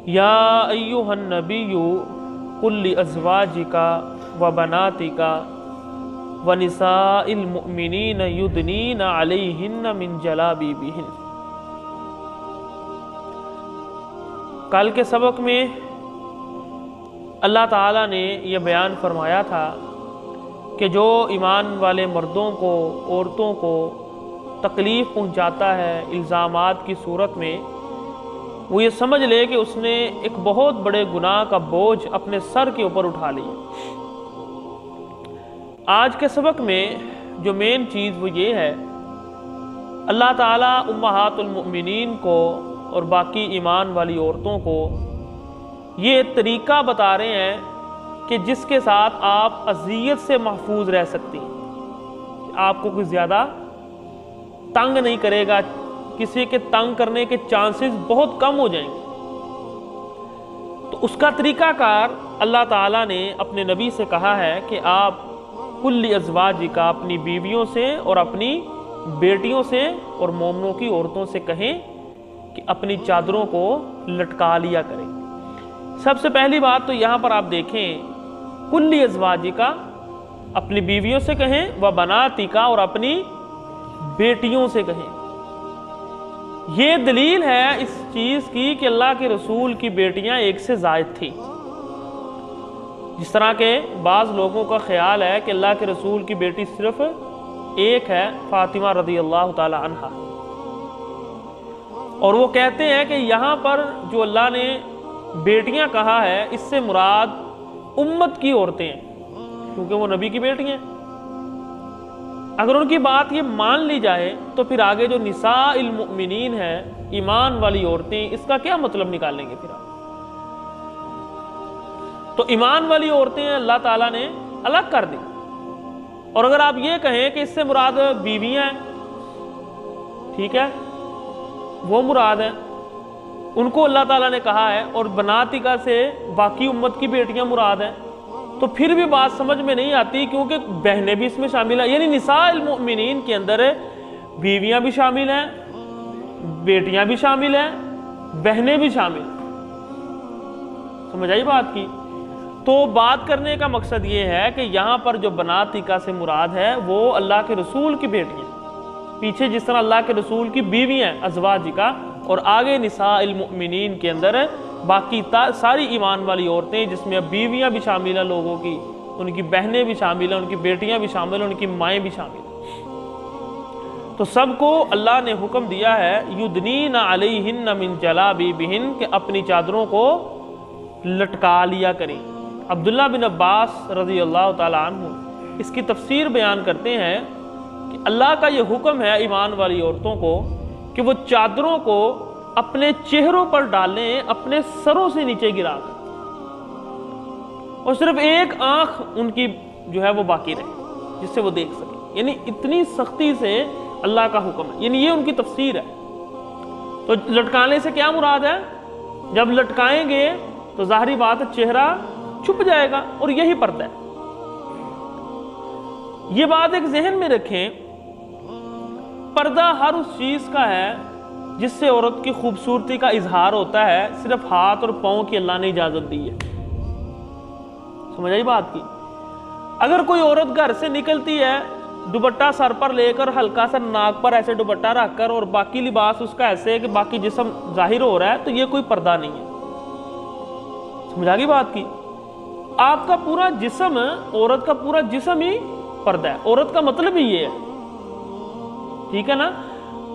या अय्युहन नबिय्यु कुल लिअज़वाजिका व बनातिका व निसाइल मुअमिनीन युदनीन अलैहिन्न मिन जलाबिबिहिन। कल के सबक में अल्लाह ताला ने यह बयान फरमाया था कि जो ईमान वाले मर्दों को, औरतों को तकलीफ़ पहुंचाता है इल्ज़ामात की सूरत में, वो ये समझ ले कि उसने एक बहुत बड़े गुनाह का बोझ अपने सर के ऊपर उठा लिया। आज के सबक में जो मेन चीज़ वो ये है, अल्लाह ताला उम्महातुल मुमिनीन को और बाकी ईमान वाली औरतों को ये तरीका बता रहे हैं कि जिसके साथ आप अज़ियत से महफूज रह सकती हैं। आपको कुछ ज़्यादा तंग नहीं करेगा, किसी के तंग करने के चांसेस बहुत कम हो जाएंगे। तो उसका तरीकाकार अल्लाह ताला ने अपने नबी से कहा है कि आप कुल्ली अज़वाजिका, अपनी बीवियों से और अपनी बेटियों से और मोमनों की औरतों से कहें कि अपनी चादरों को लटका लिया करें। सबसे पहली बात तो यहाँ पर आप देखें, कुल्ली अज़वाजिका, अपनी बीवियों से कहें, व बनातिका, और अपनी बेटियों से कहें। ये दलील है इस चीज़ की कि अल्लाह के रसूल की बेटियां एक से ज़ायद थी। जिस तरह के बाज़ लोगों का ख्याल है कि अल्लाह के रसूल की बेटी सिर्फ एक है, फातिमा रज़ी अल्लाह ताला अन्हा, और वो कहते हैं कि यहाँ पर जो अल्लाह ने बेटियां कहा है, इससे मुराद उम्मत की औरतें हैं, क्योंकि वो नबी की बेटियां हैं। अगर उनकी बात ये मान ली जाए तो फिर आगे जो निसाइल मुअमिनीन है, ईमान वाली औरतें, इसका क्या मतलब निकालेंगे फिर आप? तो ईमान वाली औरतें अल्लाह ताला ने अलग कर दी। और अगर आप ये कहें कि इससे मुराद बीवियां हैं, ठीक है, वो मुराद है, उनको अल्लाह ताला ने कहा है, और बनातिका से बाकी उम्मत की बेटियां मुराद हैं, तो फिर भी बात समझ में नहीं आती, क्योंकि बहनें भी इसमें शामिल हैं। यानी निसाइल मुअमिनीन के अंदर बीवियां भी शामिल हैं, बेटियां भी शामिल हैं, बहनें भी शामिल। समझ आई बात की? तो बात करने का मकसद ये है कि यहाँ पर जो बनातिका से मुराद है वो अल्लाह के रसूल की बेटियां, पीछे जिस तरह अल्लाह के रसूल की बीवियां अज़वाजिका, और आगे निसाइल मुअमिनीन के अंदर बाकी सारी ईमान वाली औरतें, जिसमें अब बीवियां भी शामिल हैं लोगों की, उनकी बहनें भी शामिल हैं, उनकी बेटियां भी शामिल हैं, उनकी माएँ भी शामिल हैं। तो सबको अल्लाह ने हुक्म दिया है युदनीना अलैहिन्न मिन जलाबिबिहिन, कि अपनी चादरों को लटका लिया करें। अब्दुल्ला बिन अब्बास रज़ी अल्लाह ताला अन्हु इसकी तफसीर बयान करते हैं कि अल्लाह का ये हुक्म है ईमान वाली औरतों को कि वो चादरों को अपने चेहरों पर डालें, अपने सरों से नीचे गिरा कर, और सिर्फ एक आंख उनकी जो है वो बाकी रहे जिससे वो देख सके। यानी इतनी सख्ती से अल्लाह का हुक्म है, यानी ये उनकी तफसीर है। तो लटकाने से क्या मुराद है? जब लटकाएंगे तो जाहिर बात है चेहरा छुप जाएगा, और यही पर्दा है। ये बात एक जहन में रखें, पर्दा हर उस चीज का है जिससे औरत की खूबसूरती का इजहार होता है, सिर्फ हाथ और पांव की अल्लाह ने इजाजत दी है। समझ आई बात की? अगर कोई औरत घर से निकलती है दुपट्टा सर पर लेकर, हल्का सा नाक पर ऐसे दुपट्टा रखकर, और बाकी लिबास उसका ऐसे है कि बाकी जिस्म जाहिर हो रहा है, तो ये कोई पर्दा नहीं है। समझ आ गई बात की? आपका पूरा जिस्म, औरत का पूरा जिस्म ही पर्दा है। औरत का मतलब ही ये है, ठीक है ना?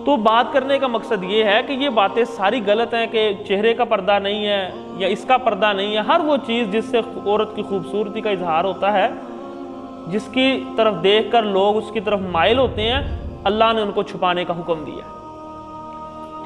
तो बात करने का मकसद ये है कि ये बातें सारी गलत हैं कि चेहरे का पर्दा नहीं है या इसका पर्दा नहीं है। हर वो चीज़ जिससे औरत की खूबसूरती का इजहार होता है, जिसकी तरफ देखकर लोग उसकी तरफ माइल होते हैं, अल्लाह ने उनको छुपाने का हुक्म दिया,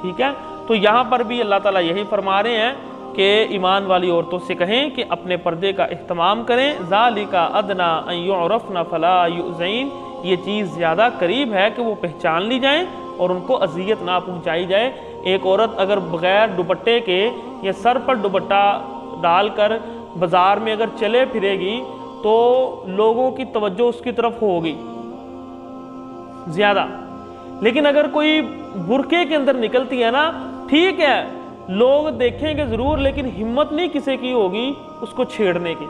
ठीक है? तो यहाँ पर भी अल्लाह ताला यही फरमा रहे हैं कि ईमान वाली औरतों से कहें कि अपने पर्दे का इह्तमाम करें। ज़ालिका अदना अन युअरफ़ना फला युज़ैन, ये चीज़ ज़्यादा करीब है कि वो पहचान ली जाएं और उनको अजियत ना पहुंचाई जाए। एक औरत अगर बगैर दुपट्टे के या सर पर दुपट्टा डालकर बाज़ार में अगर चले फिरेगी तो लोगों की तवज्जो उसकी तरफ होगी ज़्यादा। लेकिन अगर कोई बुरके के अंदर निकलती है ना, ठीक है, لوگ دیکھیں گے ضرور لیکن ہمت نہیں کسی کی ہوگی اس کو چھیڑنے کی۔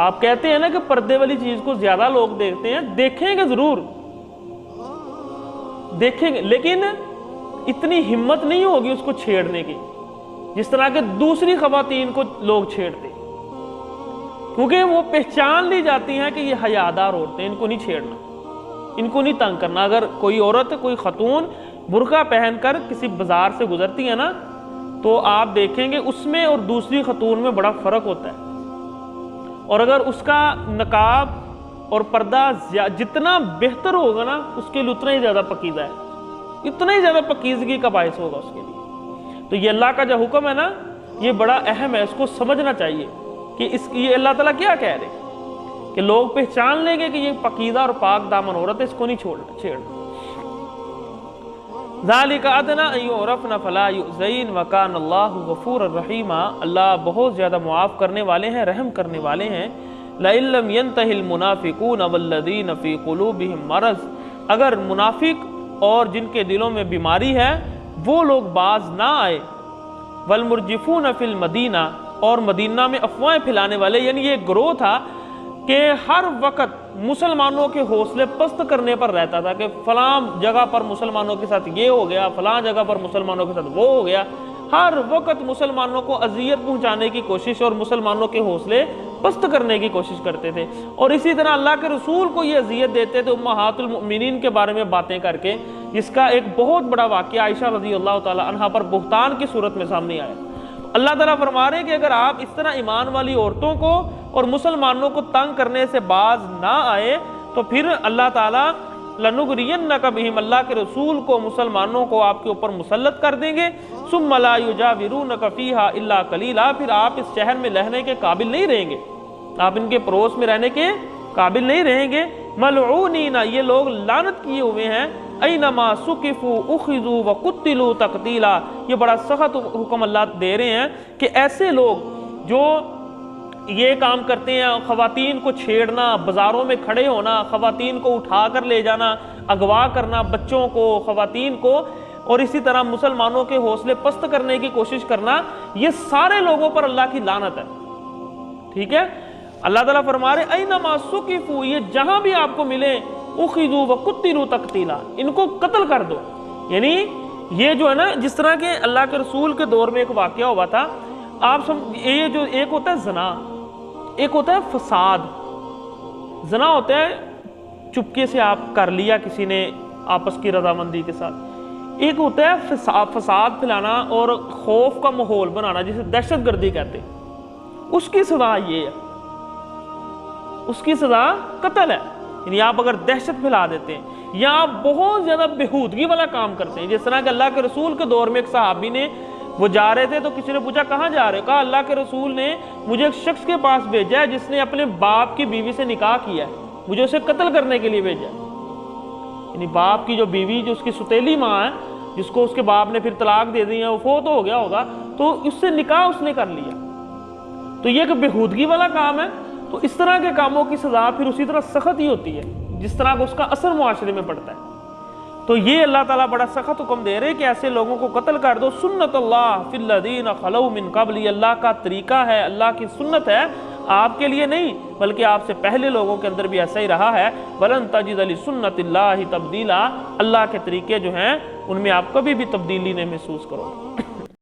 آپ کہتے ہیں نا کہ پردے والی چیز کو زیادہ لوگ دیکھتے ہیں، دیکھیں گے ضرور، دیکھیں گے لیکن اتنی ہمت نہیں ہوگی اس کو چھیڑنے کی جس طرح کہ دوسری خواتین کو لوگ چھیڑتے، کیونکہ وہ پہچان لی جاتی ہیں کہ یہ حیادار عورتیں، ان کو نہیں چھیڑنا، ان کو نہیں تنگ کرنا۔ اگر کوئی عورت، کوئی خاتون برقع پہن کر کسی بازار سے گزرتی ہے نا تو آپ دیکھیں گے اس میں اور دوسری خاتون میں بڑا فرق ہوتا ہے، اور اگر اس کا نقاب اور پردہ جتنا بہتر ہوگا نا اس کے لیے اتنا ہی زیادہ پاکیزہ ہے، اتنا ہی زیادہ پاکیزگی کا باعث ہوگا اس کے لیے۔ تو یہ اللہ کا جو حکم ہے نا یہ بڑا اہم ہے، اس کو سمجھنا چاہیے کہ یہ اللہ تعالیٰ کیا کہہ رہے کہ لوگ پہچان لیں گے کہ یہ پاکیزہ اور پاک دامن عورت ہے، اس کو نہیں چھیڑنا۔ ذالک ادنی ان یعرفن فلا یؤذین وکان اللہ غفورا رحیما، اللہ بہت زیادہ معاف کرنے والے ہیں، رحم کرنے والے ہیں۔ لئن لم ينتهِ المنافقون والذین فی قلوبہم مرض، اگر منافق اور جن کے دلوں میں بیماری ہے وہ لوگ باز نہ آئے، والمرجفون فی المدینہ، اور مدینہ میں افواہیں پھیلانے والے، یعنی یہ ایک گروہ تھا کہ ہر وقت مسلمانوں کے حوصلے پست کرنے پر رہتا تھا کہ فلاں جگہ پر مسلمانوں کے ساتھ یہ ہو گیا، فلاں جگہ پر مسلمانوں کے ساتھ وہ ہو گیا، ہر وقت مسلمانوں کو اذیت پہنچانے کی کوشش اور مسلمانوں کے حوصلے پست کرنے کی کوشش کرتے تھے، اور اسی طرح اللہ کے رسول کو یہ اذیت دیتے تھے امہات المؤمنین کے بارے میں باتیں کر کے، جس کا ایک بہت بڑا واقعہ عائشہ رضی اللہ تعالی عنہا پر بہتان کی صورت میں سامنے آیا۔ اللہ تعالیٰ فرما رہے ہیں کہ اگر آپ اس طرح ایمان والی عورتوں کو اور مسلمانوں کو تنگ کرنے سے باز نہ آئے تو پھر اللہ تعالیٰ لَنُغْرِيَنَّكَ بِهِمْ، اللہ کے رسول کو، مسلمانوں کو آپ کے اوپر مسلط کر دیں گے، ثُمَّ لَا يُجَاوِرُونَكَ فِيهَا إِلَّا قَلِيلًا، پھر آپ اس شہر میں رہنے کے قابل نہیں رہیں گے، آپ ان کے پڑوس میں رہنے کے قابل نہیں رہیں گے۔ ملعونین، یہ لوگ لعنت کیے ہوئے ہیں، اینما سقفوا اخذوا وقتلوا تقتیلا، یہ بڑا سخت حکم اللہ دے رہے ہیں کہ ایسے لوگ جو یہ کام کرتے ہیں، خواتین کو چھیڑنا، بازاروں میں کھڑے ہونا، خواتین کو اٹھا کر لے جانا، اغوا کرنا بچوں کو، خواتین کو، اور اسی طرح مسلمانوں کے حوصلے پست کرنے کی کوشش کرنا، یہ سارے لوگوں پر اللہ کی لعنت ہے، ٹھیک ہے۔ اللہ تعالیٰ فرما رہے اینما سقفوا، یہ جہاں بھی آپ کو ملے، اخذوا وقتلوا تقتیلا، ان کو قتل کر دو۔ یعنی یہ جو ہے نا، جس طرح کہ اللہ کے رسول کے دور میں ایک واقعہ ہوا تھا، آپ یہ جو ایک ہوتا ہے زنا، ایک ہوتا ہے فساد۔ زنا ہوتا ہے چپکے سے آپ کر لیا کسی نے آپس کی رضامندی کے ساتھ، ایک ہوتا ہے فساد پھیلانا اور خوف کا ماحول بنانا، جسے دہشت گردی کہتے ہیں، اس کی سزا یہ ہے، اس کی سزا قتل ہے۔ یعنی آپ اگر دہشت پھیلا دیتے ہیں یا آپ بہت زیادہ بےہودگی والا کام کرتے ہیں، جس طرح کہ اللہ کے رسول کے دور میں ایک صحابی نے، وہ جا رہے تھے تو کسی نے پوچھا کہاں جا رہے، کہا اللہ کے رسول نے مجھے ایک شخص کے پاس بھیجا ہے جس نے اپنے باپ کی بیوی سے نکاح کیا ہے، مجھے اسے قتل کرنے کے لیے بھیجا ہے۔ یعنی باپ کی جو بیوی، جو اس کی ستیلی ماں ہے، جس کو اس کے باپ نے پھر طلاق دے دی ہے، وہ فوت ہو گیا ہوگا، تو اس سے نکاح اس نے کر لیا، تو یہ ایک بےہودگی والا کام ہے۔ تو اس طرح کے کاموں کی سزا پھر اسی طرح سخت ہی ہوتی ہے جس طرح اس کا اثر معاشرے میں پڑتا ہے۔ تو یہ اللہ تعالیٰ بڑا سخت حکم دے رہے کہ ایسے لوگوں کو قتل کر دو۔ سنت اللہ فی الذین خلو من قبل، یہ اللہ کا طریقہ ہے، اللہ کی سنت ہے، آپ کے لیے نہیں بلکہ آپ سے پہلے لوگوں کے اندر بھی ایسا ہی رہا ہے۔ وَلَن تَجِدَ لِسُنَّتِ اللَّهِ تَبْدِيلًا، اللہ کے طریقے جو ہیں ان میں آپ کبھی بھی تبدیلی نہیں محسوس کرو۔